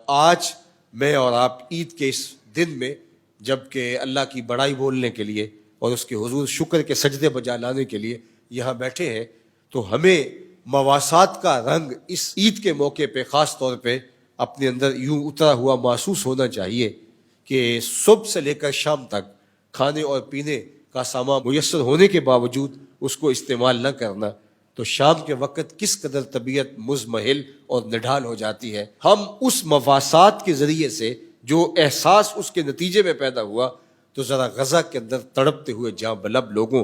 آج میں اور آپ عید کے اس دن میں جب کہ اللہ کی بڑائی بولنے کے لیے اور اس کے حضور شکر کے سجدے بجا لانے کے لیے یہاں بیٹھے ہیں، تو ہمیں مواسات کا رنگ اس عید کے موقع پہ خاص طور پہ اپنے اندر یوں اترا ہوا محسوس ہونا چاہیے کہ صبح سے لے کر شام تک کھانے اور پینے کا سامان میسر ہونے کے باوجود اس کو استعمال نہ کرنا، تو شام کے وقت کس قدر طبیعت مزمحل اور نڈھال ہو جاتی ہے۔ ہم اس مفاسات کے ذریعے سے جو احساس اس کے نتیجے میں پیدا ہوا، تو ذرا غزہ کے اندر تڑپتے ہوئے جاں بلب لوگوں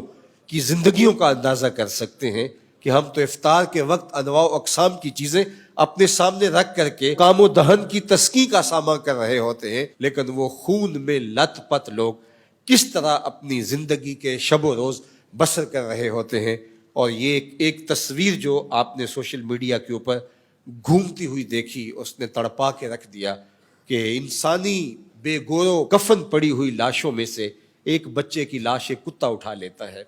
کی زندگیوں کا اندازہ کر سکتے ہیں کہ ہم تو افطار کے وقت انواع و اقسام کی چیزیں اپنے سامنے رکھ کر کے کام و دہن کی تسکی کا سامان کر رہے ہوتے ہیں، لیکن وہ خون میں لت پت لوگ کس طرح اپنی زندگی کے شب و روز بسر کر رہے ہوتے ہیں۔ اور یہ ایک تصویر جو آپ نے سوشل میڈیا کے اوپر گھومتی ہوئی دیکھی، اس نے تڑپا کے رکھ دیا کہ انسانی بے گور و کفن پڑی ہوئی لاشوں میں سے ایک بچے کی لاش ایک کتا اٹھا لیتا ہے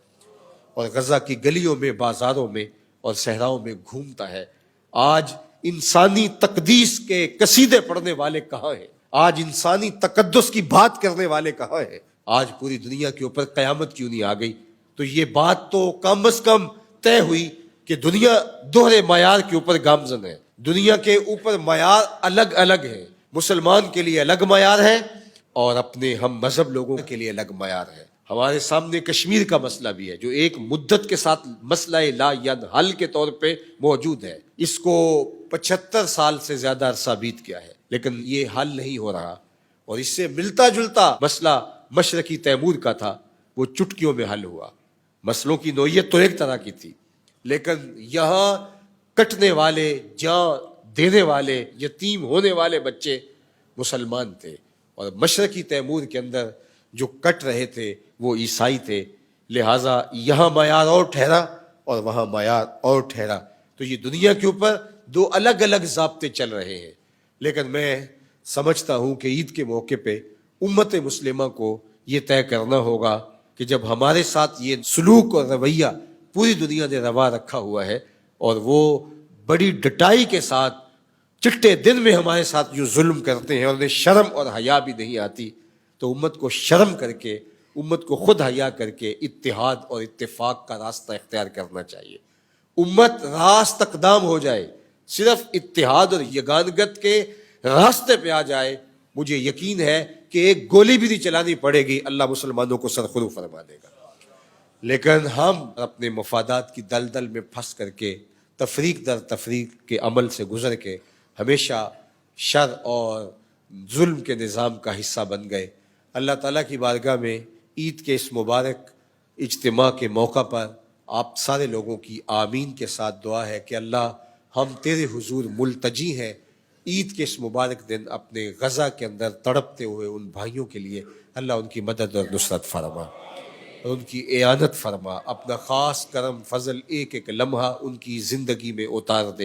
اور غزہ کی گلیوں میں، بازاروں میں اور صحراؤں میں گھومتا ہے۔ آج انسانی تقدیس کے قصیدے پڑھنے والے کہاں ہیں؟ آج انسانی تقدس کی بات کرنے والے کہاں ہیں؟ آج پوری دنیا کے اوپر قیامت کیوں نہیں آ گئی؟ تو یہ بات تو کم از کم طے ہوئی کہ دنیا دوہرے معیار کے اوپر گامزن ہے۔ دنیا کے اوپر معیار الگ الگ ہیں، مسلمان کے لیے الگ معیار ہے اور اپنے ہم مذہب لوگوں کے لیے الگ معیار ہے۔ ہمارے سامنے کشمیر کا مسئلہ بھی ہے جو ایک مدت کے ساتھ مسئلہ لا ینحل کے طور پہ موجود ہے۔ اس کو 75 سال سے زیادہ عرصہ بیت گیا ہے لیکن یہ حل نہیں ہو رہا، اور اس سے ملتا جلتا مسئلہ مشرقی تیمور کا تھا، وہ چٹکیوں میں حل ہوا۔ مسئلوں کی نوعیت تو ایک طرح کی تھی، لیکن یہاں کٹنے والے، جان دینے والے، یتیم ہونے والے بچے مسلمان تھے، اور مشرقی تیمور کے اندر جو کٹ رہے تھے وہ عیسائی تھے۔ لہٰذا یہاں معیار اور ٹھہرا اور وہاں معیار اور ٹھہرا، تو یہ دنیا کے اوپر دو الگ الگ ضابطے چل رہے ہیں۔ لیکن میں سمجھتا ہوں کہ عید کے موقع پہ امت مسلمہ کو یہ طے کرنا ہوگا کہ جب ہمارے ساتھ یہ سلوک اور رویہ پوری دنیا نے روا رکھا ہوا ہے اور وہ بڑی ڈٹائی کے ساتھ چٹے دن میں ہمارے ساتھ جو ظلم کرتے ہیں اور انہیں شرم اور حیا بھی نہیں آتی، تو امت کو شرم کر کے، امت کو خود حیا کر کے اتحاد اور اتفاق کا راستہ اختیار کرنا چاہیے۔ امت راست اقدام ہو جائے، صرف اتحاد اور یگانگت کے راستے پہ آ جائے، مجھے یقین ہے کہ ایک گولی بھی نہیں چلانی پڑے گی، اللہ مسلمانوں کو سرخرو فرما دے گا۔ لیکن ہم اپنے مفادات کی دلدل میں پھنس کر کے تفریق در تفریق کے عمل سے گزر کے ہمیشہ شر اور ظلم کے نظام کا حصہ بن گئے۔ اللہ تعالیٰ کی بارگاہ میں عید کے اس مبارک اجتماع کے موقع پر آپ سارے لوگوں کی آمین کے ساتھ دعا ہے کہ اللہ، ہم تیرے حضور ملتجی ہیں، عید کے اس مبارک دن اپنے غزہ کے اندر تڑپتے ہوئے ان بھائیوں کے لیے اللہ ان کی مدد اور نصرت فرما اور ان کی اعانت فرما، اپنا خاص کرم فضل ایک ایک لمحہ ان کی زندگی میں اتار دے۔